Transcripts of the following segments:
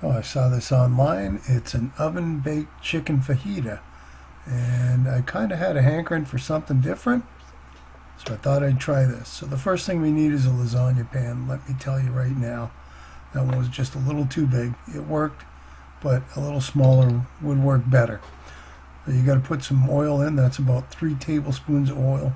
Oh, I saw this online. It's an oven-baked chicken fajita. And I kind of had a hankering for something different, so I thought I'd try this. So the first thing we need is a lasagna pan. Let me tell you right now, that one was just a little too big. It worked, but a little smaller would work better. So you got to put some oil in. That's about 3 tablespoons of oil,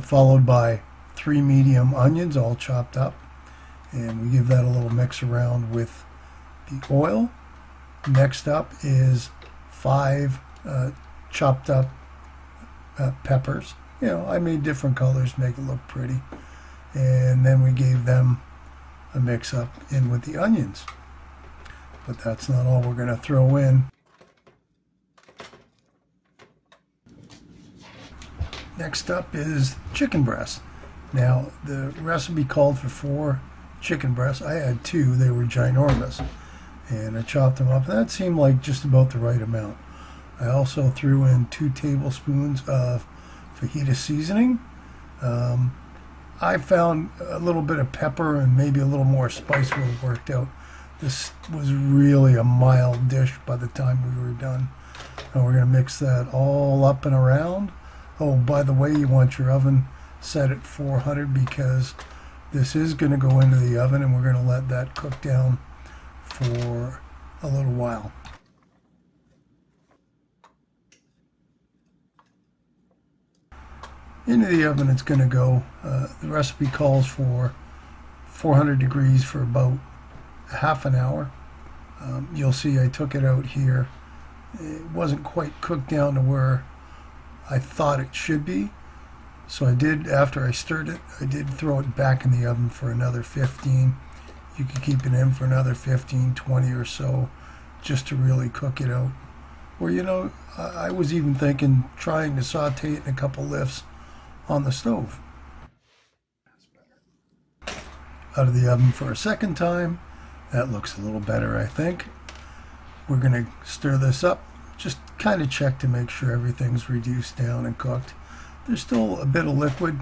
followed by 3 medium onions, all chopped up. And we give that a little mix around with the oil. Next up is 5 chopped up peppers. You know, I made different colors, make it look pretty. And then we gave them a mix up in with the onions. But that's not all we're going to throw in. Next up is chicken breast. Now, the recipe called for 4 chicken breasts. I had 2. They were ginormous. And I chopped them up. That seemed like just about the right amount. I also threw in 2 tablespoons of fajita seasoning. I found a little bit of pepper and maybe a little more spice would have worked out. This was really a mild dish by the time we were done. And we're going to mix that all up and around. Oh, by the way, you want your oven set at 400 because this is going to go into the oven and we're going to let that cook down for a little while. Into the oven it's going to go. The recipe calls for 400 degrees for about half an hour. You'll see I took it out here. It wasn't quite cooked down to where I thought it should be. So I did, after I stirred it, I did throw it back in the oven for another 15. You could keep it in for another 15, 20 or so just to really cook it out. Or, you know, I was even thinking trying to saute it in a couple lifts on the stove. Out of the oven for a second time. That looks a little better, I think. We're going to stir this up. Just kind of check to make sure everything's reduced down and cooked. There's still a bit of liquid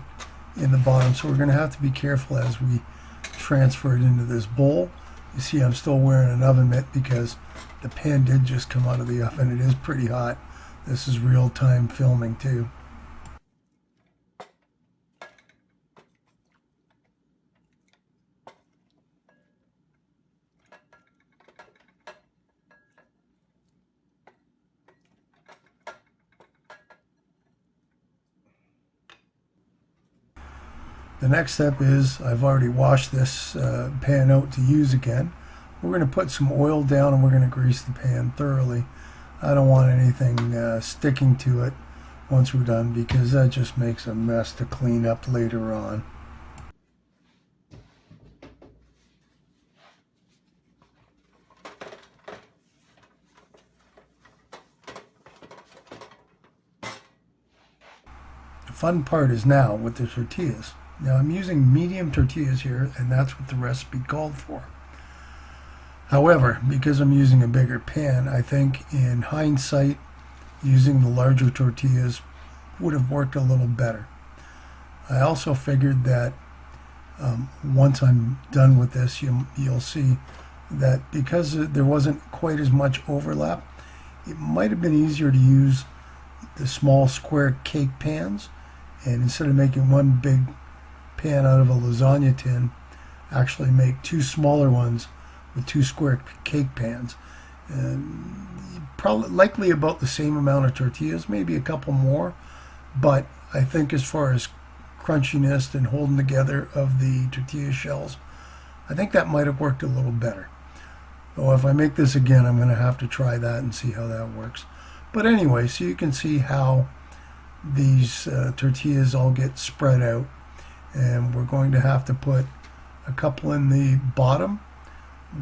in the bottom, so we're going to have to be careful as we transfer it into this bowl. You see I'm still wearing an oven mitt because the pan did just come out of the oven. It is pretty hot. This is real-time filming too. The next step is I've already washed this pan out to use again. We're going to put some oil down and we're going to grease the pan thoroughly. I don't want anything sticking to it once we're done because that just makes a mess to clean up later on. The fun part is now with the tortillas. Now I'm using medium tortillas here, and that's what the recipe called for. However, because I'm using a bigger pan, I think in hindsight, using the larger tortillas would have worked a little better. I also figured that once I'm done with this, you'll see that because there wasn't quite as much overlap, it might have been easier to use the small square cake pans, and instead of making one big pan out of a lasagna tin, actually make 2 smaller ones with 2 square cake pans. And probably likely about the same amount of tortillas, maybe a couple more, but I think as far as crunchiness and holding together of the tortilla shells, I think that might have worked a little better. So if I make this again, I'm going to have to try that and see how that works. But anyway, so you can see how these tortillas all get spread out, and we're going to have to put a couple in the bottom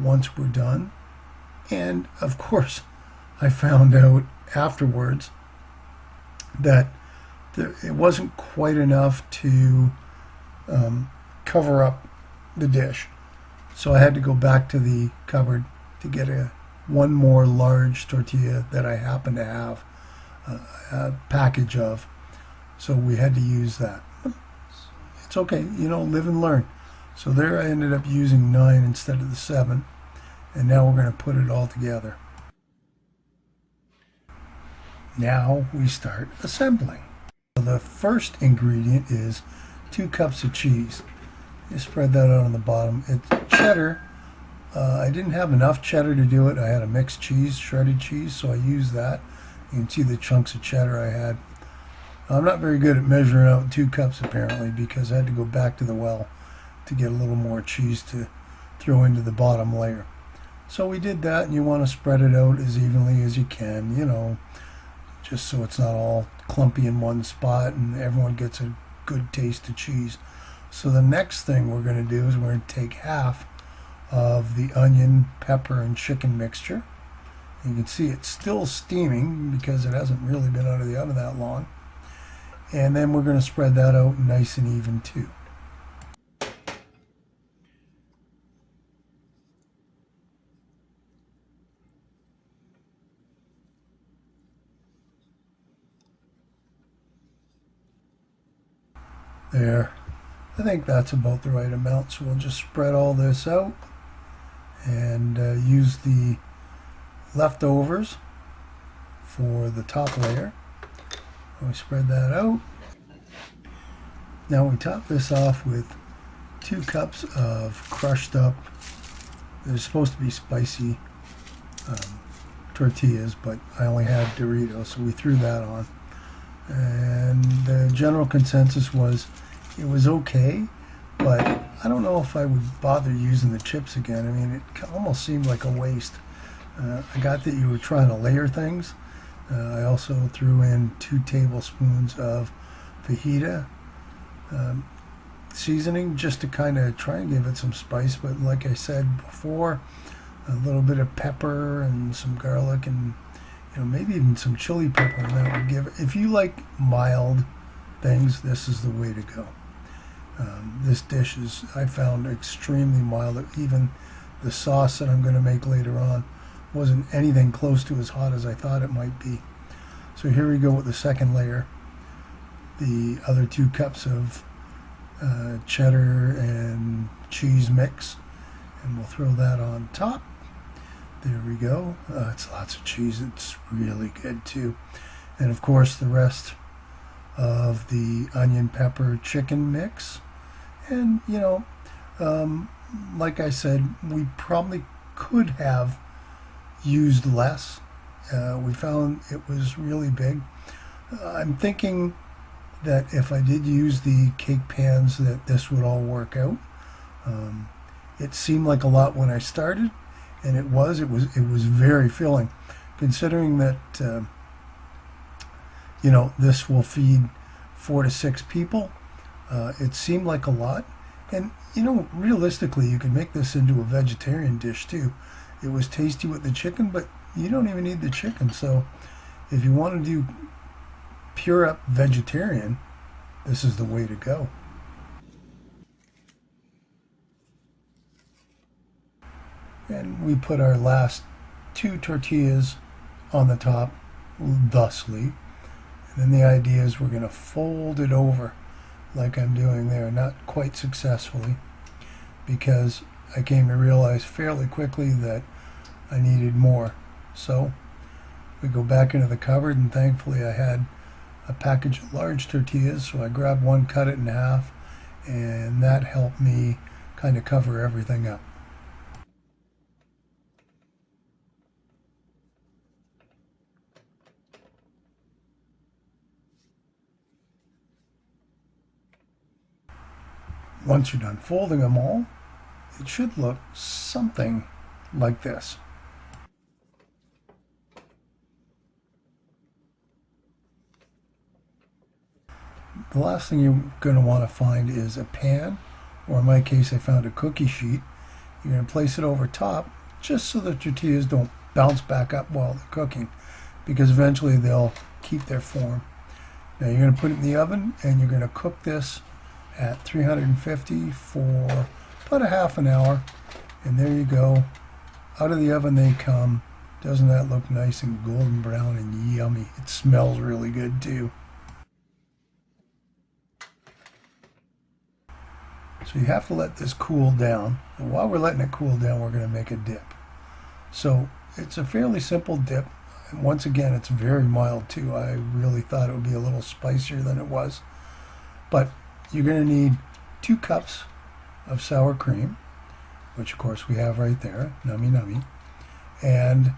once we're done. And of course, I found out afterwards that it wasn't quite enough to cover up the dish. So I had to go back to the cupboard to get one more large tortilla that I happen to have a package of. So we had to use that. It's okay, you know, live and learn. So there I ended up using 9 instead of the 7. And now we're going to put it all together. Now we start assembling. So the first ingredient is 2 cups of cheese. You spread that out on the bottom. It's cheddar. I didn't have enough cheddar to do it. I had a mixed cheese, shredded cheese, so I used that. You can see the chunks of cheddar I had. I'm not very good at measuring out 2 cups apparently, because I had to go back to the well to get a little more cheese to throw into the bottom layer. So we did that, and you want to spread it out as evenly as you can, you know, just so it's not all clumpy in one spot and everyone gets a good taste of cheese. So the next thing we're going to do is we're going to take half of the onion, pepper, and chicken mixture. You can see it's still steaming because it hasn't really been out of the oven that long. And then we're going to spread that out nice and even too. There. I think that's about the right amount, so we'll just spread all this out and use the leftovers for the top layer. We spread that out. Now we top this off with 2 cups of crushed up, they're supposed to be spicy tortillas, but I only had Doritos, so we threw that on. And the general consensus was it was okay, but I don't know if I would bother using the chips again. I mean, it almost seemed like a waste. I got that you were trying to layer things. I also threw in 2 tablespoons of fajita seasoning just to kind of try and give it some spice, but like I said before, a little bit of pepper and some garlic and maybe even some chili pepper, and that would give it. If you like mild things, this is the way to go. This dish is, I found, extremely mild. Even the sauce that I'm going to make later on wasn't anything close to as hot as I thought it might be. So here we go with the second layer. The other 2 cups of cheddar and cheese mix, and we'll throw that on top. There we go. It's lots of cheese. It's really good too. And of course the rest of the onion, pepper, chicken mix. And like I said, we probably could have used less. We found it was really big. I'm thinking that if I did use the cake pans, that this would all work out. It seemed like a lot when I started, and it was very filling, considering that this will feed 4 to 6 people. It seemed like a lot, and realistically, you can make this into a vegetarian dish too. It was tasty with the chicken, but you don't even need the chicken. So if you want to do pure up vegetarian, this is the way to go. And we put our last 2 tortillas on the top thusly, and then the idea is we're going to fold it over like I'm doing there. Not quite successfully, because I came to realize fairly quickly that I needed more. So we go back into the cupboard, and thankfully I had a package of large tortillas, so I grabbed one, cut it in half, and that helped me kind of cover everything up. Once you're done folding them all, it should look something like this. The last thing you're going to want to find is a pan, or in my case I found a cookie sheet. You're going to place it over top just so the tortillas don't bounce back up while they're cooking, because eventually they'll keep their form. Now you're going to put it in the oven, and you're going to cook this at 350 for about a half an hour, and there you go. Out of the oven they come. Doesn't that look nice and golden brown and yummy? It smells really good too. So you have to let this cool down, and while we're letting it cool down, we're going to make a dip. So it's a fairly simple dip. And once again, it's very mild too. I really thought it would be a little spicier than it was. But you're going to need 2 cups of sour cream, which of course we have right there, nummy nummy, and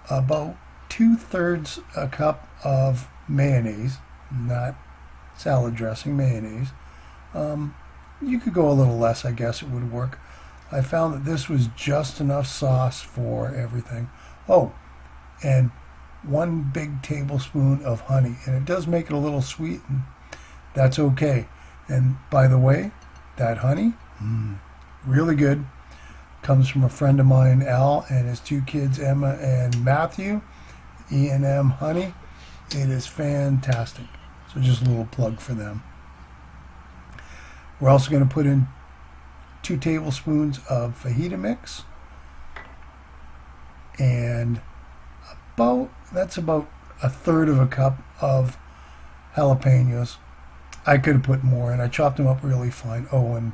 about 2/3 a cup of mayonnaise, not salad dressing, mayonnaise. You could go a little less, I guess it would work. I found that this was just enough sauce for everything. Oh, and 1 big tablespoon of honey, and it does make it a little sweet, and that's okay. And by the way, that honey, really good. Comes from a friend of mine, Al, and his 2 kids, Emma and Matthew. E&M honey. It is fantastic. So just a little plug for them. We're also going to put in 2 tablespoons of fajita mix, and that's about 1/3 of a cup of jalapenos. I could have put more, and I chopped them up really fine. Oh, and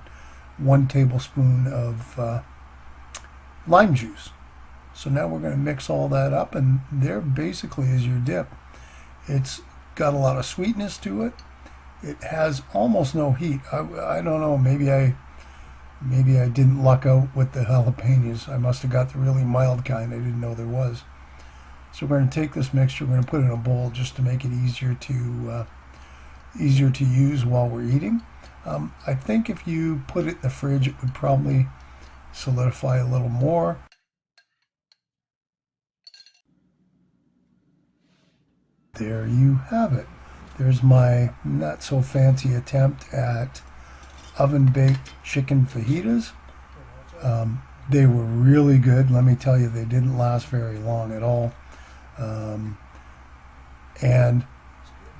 1 tablespoon of lime juice. So now we're going to mix all that up, and there basically is your dip. It's got a lot of sweetness to it. It has almost no heat. I don't know, maybe I didn't luck out with the jalapenos. I must have got the really mild kind. I didn't know there was. So we're going to take this mixture, we're going to put it in a bowl just to make it easier to use while we're eating. I think if you put it in the fridge, it would probably solidify a little more. There you have it. There's my not so fancy attempt at oven baked chicken fajitas. They were really good. Let me tell you, they didn't last very long at all. And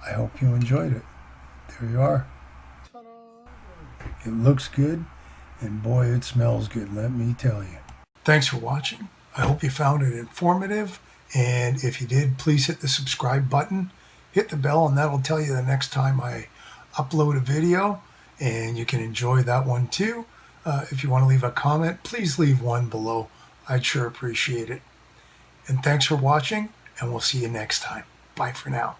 I hope you enjoyed it. There you are. It looks good, and boy, it smells good, let me tell you. Thanks for watching. I hope you found it informative, and if you did, please hit the subscribe button, hit the bell, and that'll tell you the next time I upload a video, and you can enjoy that one too. If you want to leave a comment, please leave one below. I'd sure appreciate it. And thanks for watching, and we'll see you next time. Bye for now.